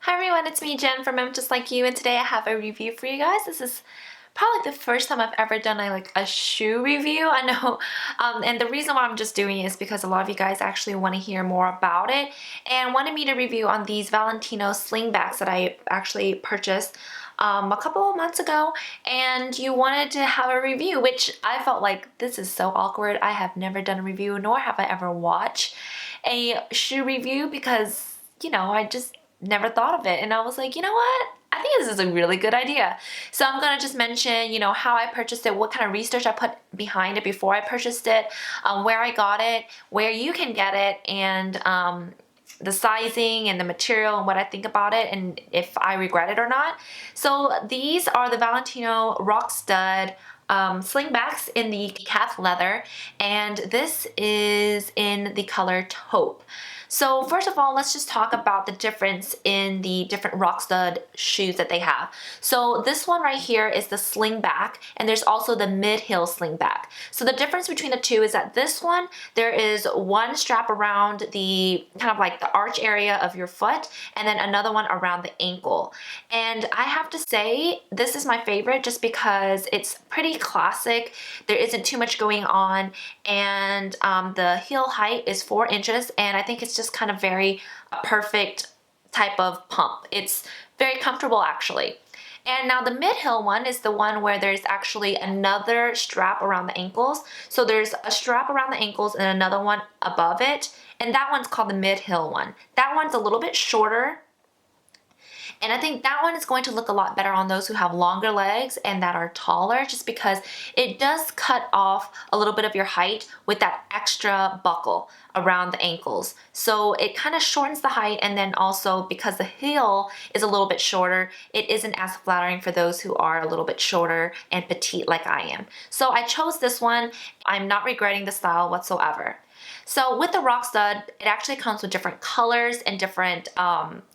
Hi everyone, it's me Jen from I'm Just Like You, and today I have a review for you guys. This is probably the first time I've ever done a shoe review. I know, and the reason why I'm just doing it is because a lot of you guys actually want to hear more about it and wanted me to review on these Valentino slingbacks that I actually purchased a couple of months ago, and you wanted to have a review, which I felt like this is so awkward. I have never done a review, nor have I ever watched a shoe review because, I just never thought of it. And I was like, you know what? I think this is a really good idea. So I'm gonna just mention, how I purchased it, what kind of research I put behind it before I purchased it, where I got it, where you can get it, and the sizing and the material and what I think about it and if I regret it or not. So these are the Valentino Rock Stud slingbacks in the calf leather, and this is in the color taupe. So first of all, let's just talk about the difference in the different rock stud shoes that they have. So this one right here is the slingback, and there's also the mid-heel slingback. So the difference between the two is that this one, there is one strap around the kind of like the arch area of your foot, and then another one around the ankle. And I have to say, this is my favorite just because it's pretty classic. There isn't too much going on, and the heel height is 4 inches, and I think it's just kind of very perfect type of pump. It's very comfortable actually. And now the mid-heel one is the one where there's actually another strap around the ankles. So there's a strap around the ankles and another one above it, and that one's called the mid-heel one. That one's a little bit shorter, and I think that one is going to look a lot better on those who have longer legs and that are taller, just because it does cut off a little bit of your height with that extra buckle around the ankles. So it kind of shortens the height, and then also because the heel is a little bit shorter, it isn't as flattering for those who are a little bit shorter and petite like I am. So I chose this one. I'm not regretting the style whatsoever. So with the rock stud, it actually comes with different colors and different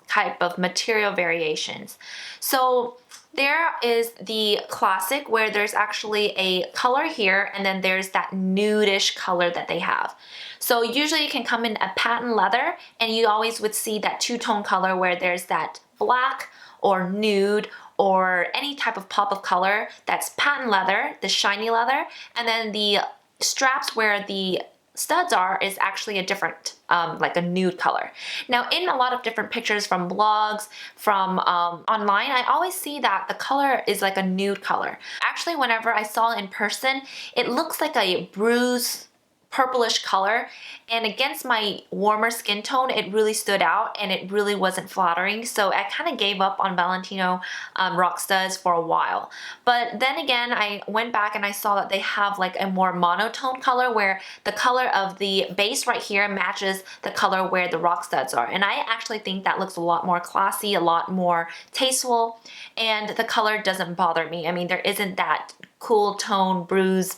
type of material variations. So there is the classic where there's actually a color here, and then there's that nudish color that they have. So usually it can come in a patent leather, and you always would see that two-tone color where there's that black or nude or any type of pop of color that's patent leather, the shiny leather, and then the straps where the studs are is actually a different, like a nude color. Now in a lot of different pictures from blogs, from online, I always see that the color is like a nude color. Actually, whenever I saw it in person, it looks like a bruised purplish color, and against my warmer skin tone, it really stood out and it really wasn't flattering. So I kind of gave up on Valentino rock studs for a while. But then again, I went back and I saw that they have like a more monotone color where the color of the base right here matches the color where the rock studs are. And I actually think that looks a lot more classy, a lot more tasteful, and the color doesn't bother me. I mean, there isn't that cool tone bruise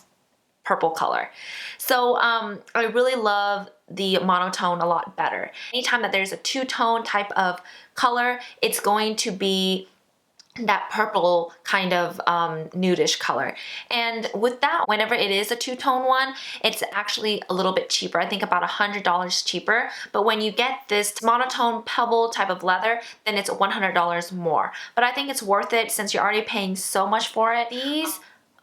purple color. So I really love the monotone a lot better. Anytime that there's a two-tone type of color, it's going to be that purple kind of nudish color. And with that, whenever it is a two-tone one, it's actually a little bit cheaper. I think about $100 cheaper. But when you get this monotone pebble type of leather, then it's $100 more. But I think it's worth it since you're already paying so much for it. These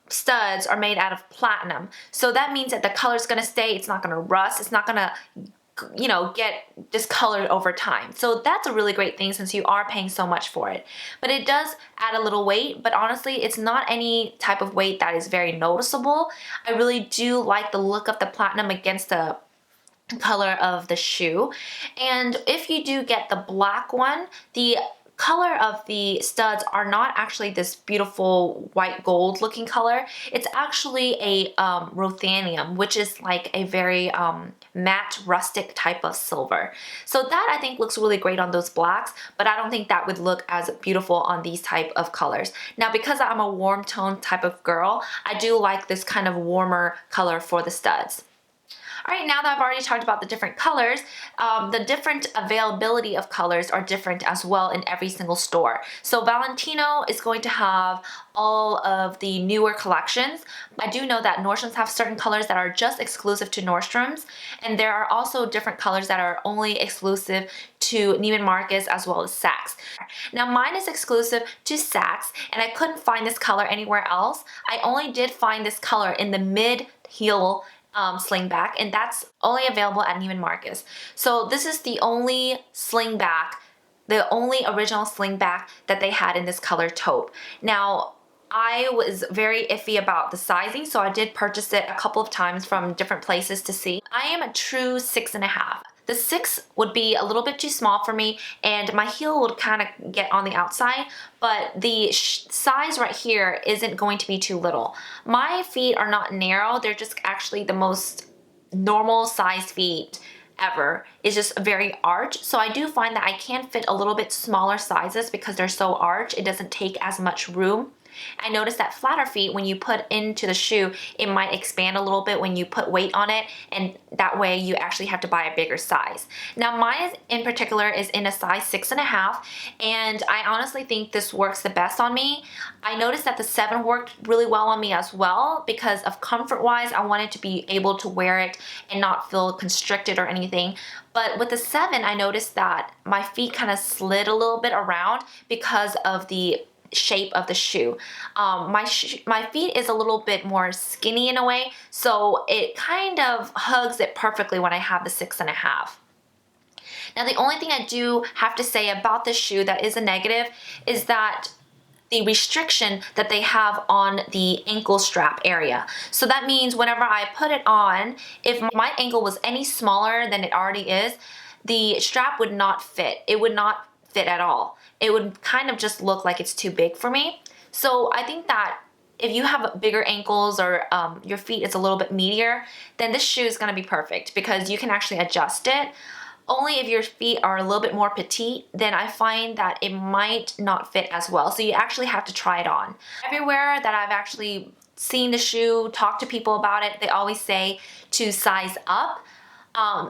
studs are made out of platinum, so that means that the color is going to stay. It's not going to rust. It's not going to get discolored over time. So that's a really great thing since you are paying so much for it. But it does add a little weight, but honestly, it's not any type of weight that is very noticeable. I really do like the look of the platinum against the color of the shoe. And if you do get the black one, the color of the studs are not actually this beautiful white gold looking color. It's actually a ruthenium, which is like a very matte rustic type of silver. So that I think looks really great on those blacks, but I don't think that would look as beautiful on these type of colors. Now, because I'm a warm tone type of girl, I do like this kind of warmer color for the studs. All right, now that I've already talked about the different colors, the different availability of colors are different as well in every single store. So Valentino is going to have all of the newer collections. I do know that Nordstroms have certain colors that are just exclusive to Nordstrom's, and there are also different colors that are only exclusive to Neiman Marcus as well as Saks. Now mine is exclusive to Saks, and I couldn't find this color anywhere else. I only did find this color in the mid-heel slingback, and that's only available at Neiman Marcus. So this is the only slingback, the only original slingback that they had in this color taupe. Now, I was very iffy about the sizing, so I did purchase it a couple of times from different places to see. I am a true 6.5. The 6 would be a little bit too small for me, and my heel would kind of get on the outside, but the size right here isn't going to be too little. My feet are not narrow, they're just actually the most normal size feet ever. It's just very arched, so I do find that I can fit a little bit smaller sizes because they're so arched. It doesn't take as much room. I noticed that flatter feet, when you put into the shoe, it might expand a little bit when you put weight on it, and that way you actually have to buy a bigger size. Now mine in particular is in a size 6.5, and I honestly think this works the best on me. I noticed that the 7 worked really well on me as well because of comfort wise. I wanted to be able to wear it and not feel constricted or anything. But with the 7, I noticed that my feet kind of slid a little bit around because of the shape of the shoe. My feet is a little bit more skinny in a way, so it kind of hugs it perfectly when I have the 6.5. Now the only thing I do have to say about this shoe that is a negative is that the restriction that they have on the ankle strap area. So that means whenever I put it on, if my ankle was any smaller than it already is, the strap would not fit. It would not fit at all. It would kind of just look like it's too big for me. So I think that if you have bigger ankles or your feet is a little bit meatier, then this shoe is going to be perfect because you can actually adjust it. Only if your feet are a little bit more petite, then I find that it might not fit as well. So you actually have to try it on. Everywhere that I've actually seen the shoe, talked to people about it, they always say to size up.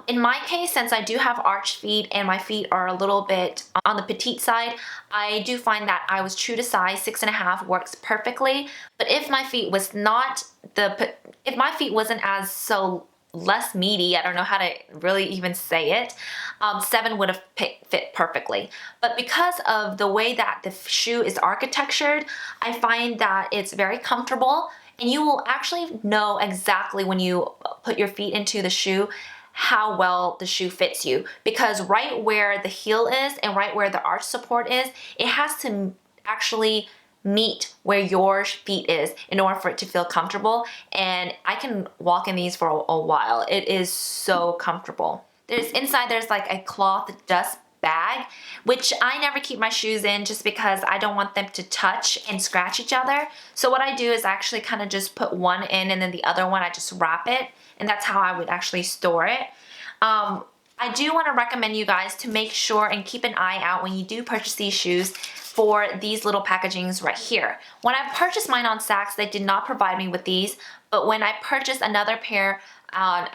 In my case, since I do have arched feet and my feet are a little bit on the petite side, I do find that I was true to size. 6.5 works perfectly. But if my feet was not if my feet wasn't as so less meaty, I don't know how to really even say it, 7 would have fit perfectly. But because of the way that the shoe is architectured, I find that it's very comfortable, and you will actually know exactly when you put your feet into the shoe how well the shoe fits you, because right where the heel is and right where the arch support is, it has to actually meet where your feet is in order for it to feel comfortable. And I can walk in these for a while. It is so comfortable. Inside there's like a cloth dust bag, which I never keep my shoes in just because I don't want them to touch and scratch each other. So what I do is actually kind of just put one in, and then the other one I just wrap it, and that's how I would actually store it. I do want to recommend you guys to make sure and keep an eye out when you do purchase these shoes for these little packagings right here. When I purchased mine on Saks, they did not provide me with these, but when I purchased another pair at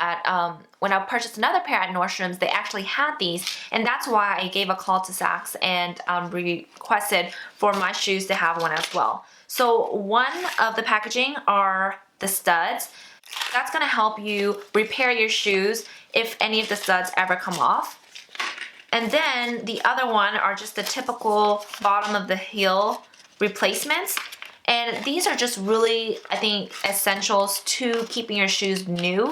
Nordstrom's, they actually had these, and that's why I gave a call to Saks and requested for my shoes to have one as well. So one of the packaging are the studs. That's going to help you repair your shoes if any of the studs ever come off. And then the other one are just the typical bottom of the heel replacements. And these are just really, I think, essentials to keeping your shoes new.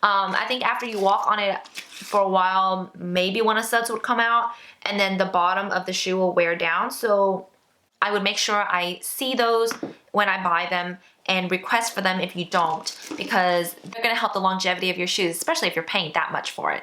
I think after you walk on it for a while, maybe one of the studs would come out, and then the bottom of the shoe will wear down. So I would make sure I see those when I buy them and request for them if you don't, because they're going to help the longevity of your shoes, especially if you're paying that much for it.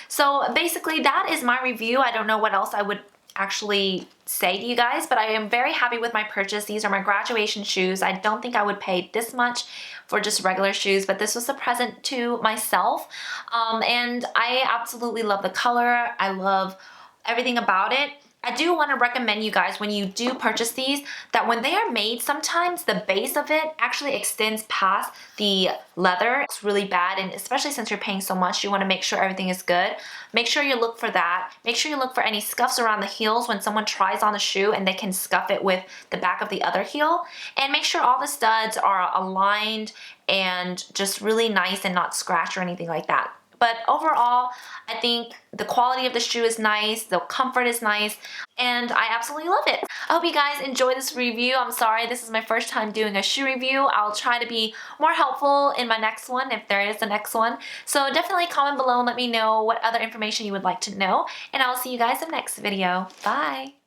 So basically that is my review. I don't know what else I would actually say to you guys, but I am very happy with my purchase. These are my graduation shoes. I don't think I would pay this much for just regular shoes, but this was a present to myself. And I absolutely love the color. I love everything about it. I do want to recommend you guys when you do purchase these that when they are made, sometimes the base of it actually extends past the leather. It's really bad, and especially since you're paying so much, you want to make sure everything is good. Make sure you look for that. Make sure you look for any scuffs around the heels when someone tries on the shoe and they can scuff it with the back of the other heel. And make sure all the studs are aligned and just really nice and not scratched or anything like that. But overall, I think the quality of the shoe is nice, the comfort is nice, and I absolutely love it. I hope you guys enjoy this review. I'm sorry, this is my first time doing a shoe review. I'll try to be more helpful in my next one, if there is a next one. So definitely comment below and let me know what other information you would like to know, and I'll see you guys in the next video. Bye!